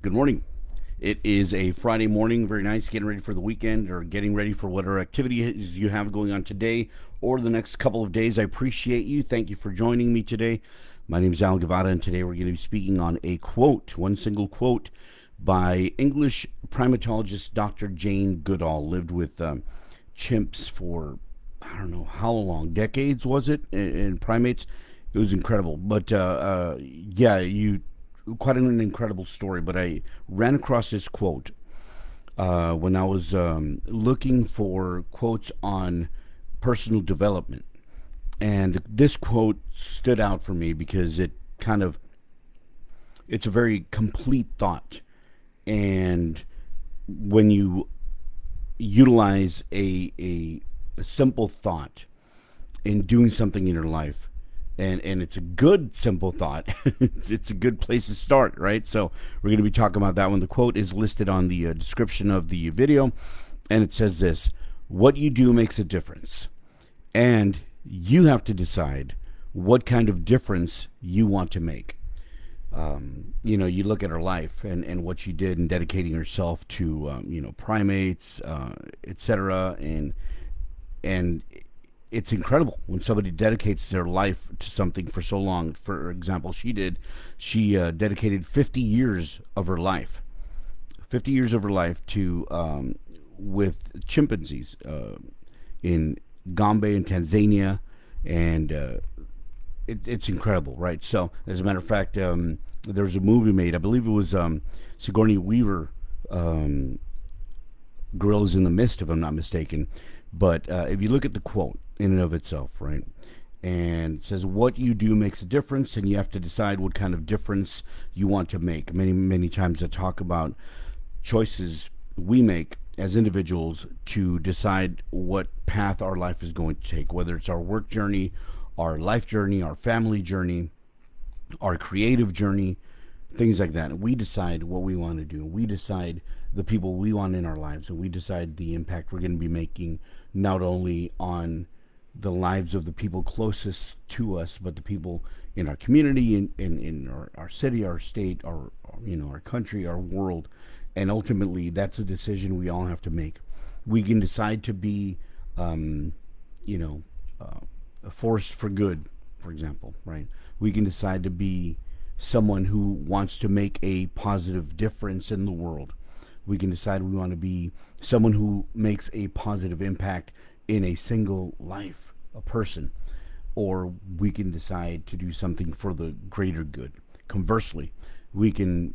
Good morning. It is a Friday morning, very nice, getting ready for the weekend or getting ready for whatever activities you have going on today or the next couple of days. I appreciate you. Thank you for joining me today. My name is Al Gavada, and today we're going to be speaking on a quote, one single quote by English primatologist Dr. Jane Goodall. Lived with chimps for, I don't know how long, decades was it, in primates. It was incredible. But yeah, you quite an incredible story. But I ran across this quote when I was looking for quotes on personal development, and this quote stood out for me because it's a very complete thought, and when you utilize a simple thought in doing something in your life, and it's a good simple thought, it's a good place to start, right? So we're going to be talking about that one. The quote is listed on the description of the video, and it says this: what you do makes a difference, and you have to decide what kind of difference you want to make. You look at her life and what she did in dedicating herself to, primates, etc. And it's incredible when somebody dedicates their life to something for so long. For example, she did. She dedicated 50 years of her life, 50 years of her life to with chimpanzees in Gombe in Tanzania, and it's incredible, right? So, as a matter of fact, there was a movie made. I believe it was Sigourney Weaver, Gorillas in the Mist, if I'm not mistaken. But if you look at the quote in and of itself, right, and it says what you do makes a difference, and you have to decide what kind of difference you want to make. Many times I talk about choices we make as individuals to decide what path our life is going to take, whether it's our work journey, our life journey, our family journey, our creative journey, things like that. And we decide what we want to do. We decide the people we want in our lives, and we decide the impact we're going to be making, not only on the lives of the people closest to us, but the people in our community, in our city, our state, our country, our world. And ultimately, that's a decision we all have to make. We can decide to be, you know, a force for good, for example, right? We can decide to be someone who wants to make a positive difference in the world. We can decide we want to be someone who makes a positive impact in a single life, a person, or we can decide to do something for the greater good. Conversely, we can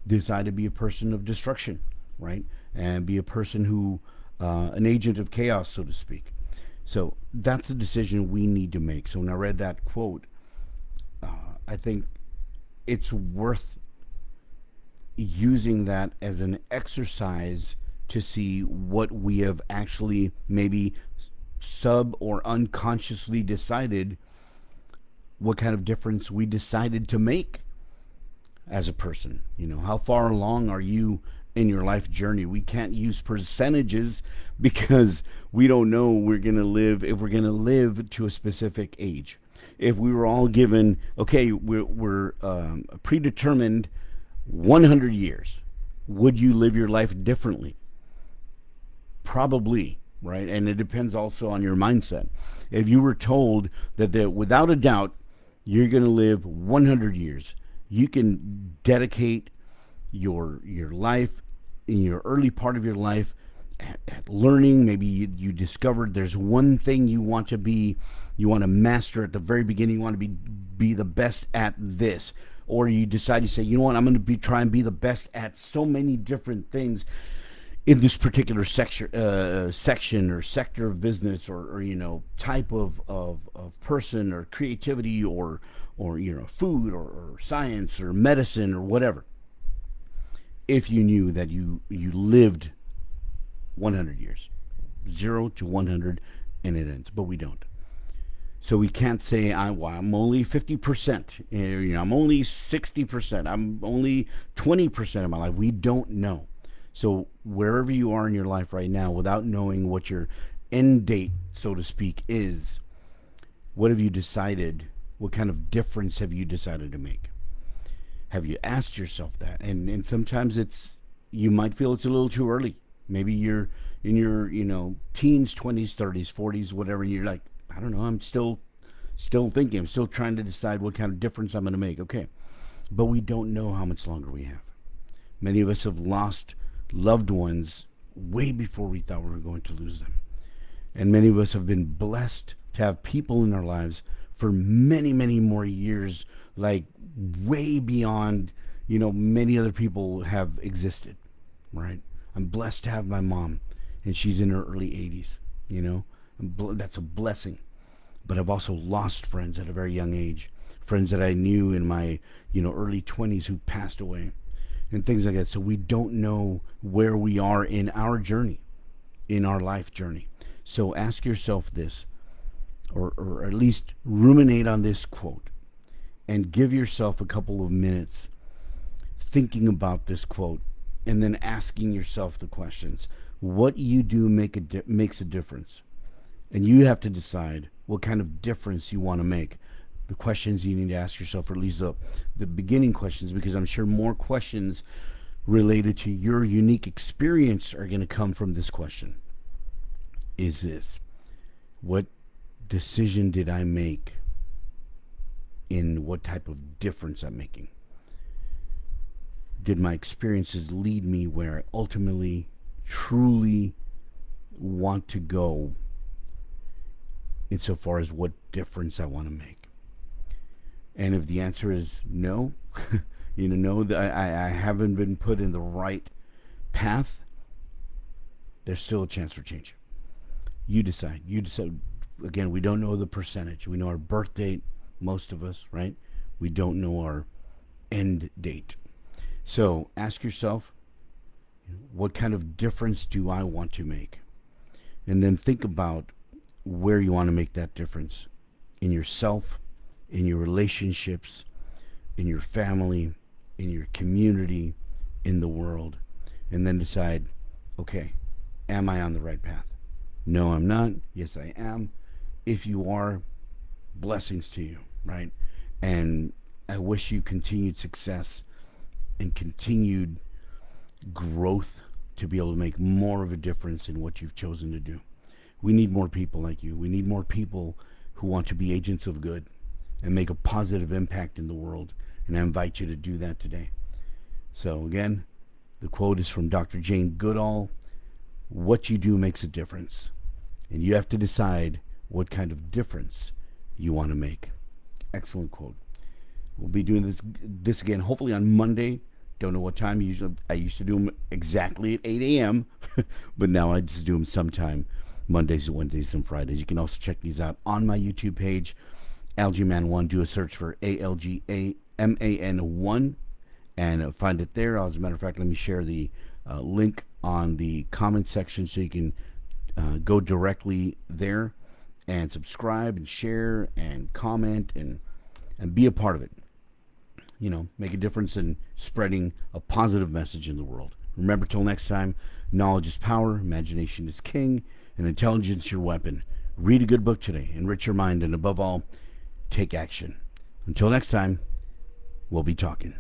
decide to be a person of destruction, right? And be a person who, an agent of chaos, so to speak. So that's a decision we need to make. So when I read that quote, I think it's worth using that as an exercise to see what we have actually maybe sub or unconsciously decided, what kind of difference we decided to make as a person. How far along are you in your life journey? We can't use percentages because we don't know we're going to live, if we're going to live to a specific age. If we were all given, okay, we're predetermined 100 years, would you live your life differently? Probably, right? And it depends also on your mindset. If you were told that without a doubt you're going to live 100 years, you can dedicate your life in your early part of your life at learning. Maybe you discovered there's one thing you want to be, you want to master at the very beginning. You want to be the best at this, or you decide to say, you know what, I'm going to try and be the best at so many different things in this particular section or sector of business, or type of person, or creativity, or food, or science, or medicine, or whatever. If you knew that you lived 100 years, 0 to 100, and it ends, but we don't. So we can't say I'm only 50%, I'm only 60%, I'm only 20% of my life. We don't know. So wherever you are in your life right now, without knowing what your end date, so to speak, is, what have you decided? What kind of difference have you decided to make? Have you asked yourself that? And sometimes you might feel it's a little too early. Maybe you're in your teens, 20s, 30s, 40s, whatever, and you're like, I don't know, I'm still thinking. I'm still trying to decide what kind of difference I'm going to make. Okay, but we don't know how much longer we have. Many of us have lost loved ones way before we thought we were going to lose them. And many of us have been blessed to have people in our lives for many, many more years, like way beyond, many other people have existed, right? I'm blessed to have my mom, and she's in her early 80s, you know? That's a blessing. But I've also lost friends at a very young age, friends that I knew in my, early 20s who passed away and things like that. So we don't know where we are in our journey, in our life journey. So ask yourself this, or at least ruminate on this quote, and give yourself a couple of minutes thinking about this quote, and then asking yourself the questions. What you do makes a difference. And you have to decide what kind of difference you want to make. The questions you need to ask yourself, or at least the beginning questions, because I'm sure more questions related to your unique experience are going to come from this question. Is this, what decision did I make in what type of difference I'm making? Did my experiences lead me where I ultimately, truly want to go insofar as what difference I want to make? And if the answer is no, no, that I haven't been put in the right path, there's still a chance for change. You decide. Again, we don't know the percentage. We know our birth date, most of us, right? We don't know our end date. So ask yourself, what kind of difference do I want to make? And then think about where you want to make that difference in yourself, in your relationships, in your family, in your community, in the world. And then decide, okay, am I on the right path? No, I'm not. Yes, I am. If you are, blessings to you, right? And I wish you continued success and continued growth to be able to make more of a difference in what you've chosen to do. We need more people like you. We need more people who want to be agents of good and make a positive impact in the world. And I invite you to do that today. So again, the quote is from Dr. Jane Goodall. What you do makes a difference. And you have to decide what kind of difference you want to make. Excellent quote. We'll be doing this again, hopefully on Monday. Don't know what time. I used to do them exactly at 8 a.m., but now I just do them sometime Mondays, Wednesdays, and Fridays. You can also check these out on my YouTube page, AlgaeMan1. Do a search for ALGAMAN1 and find it there. As a matter of fact, let me share the link on the comment section so you can go directly there and subscribe and share and comment and be a part of it. Make a difference in spreading a positive message in the world. Remember, till next time, knowledge is power, imagination is king, and intelligence your weapon. Read a good book today, enrich your mind, and above all, take action. Until next time, we'll be talking.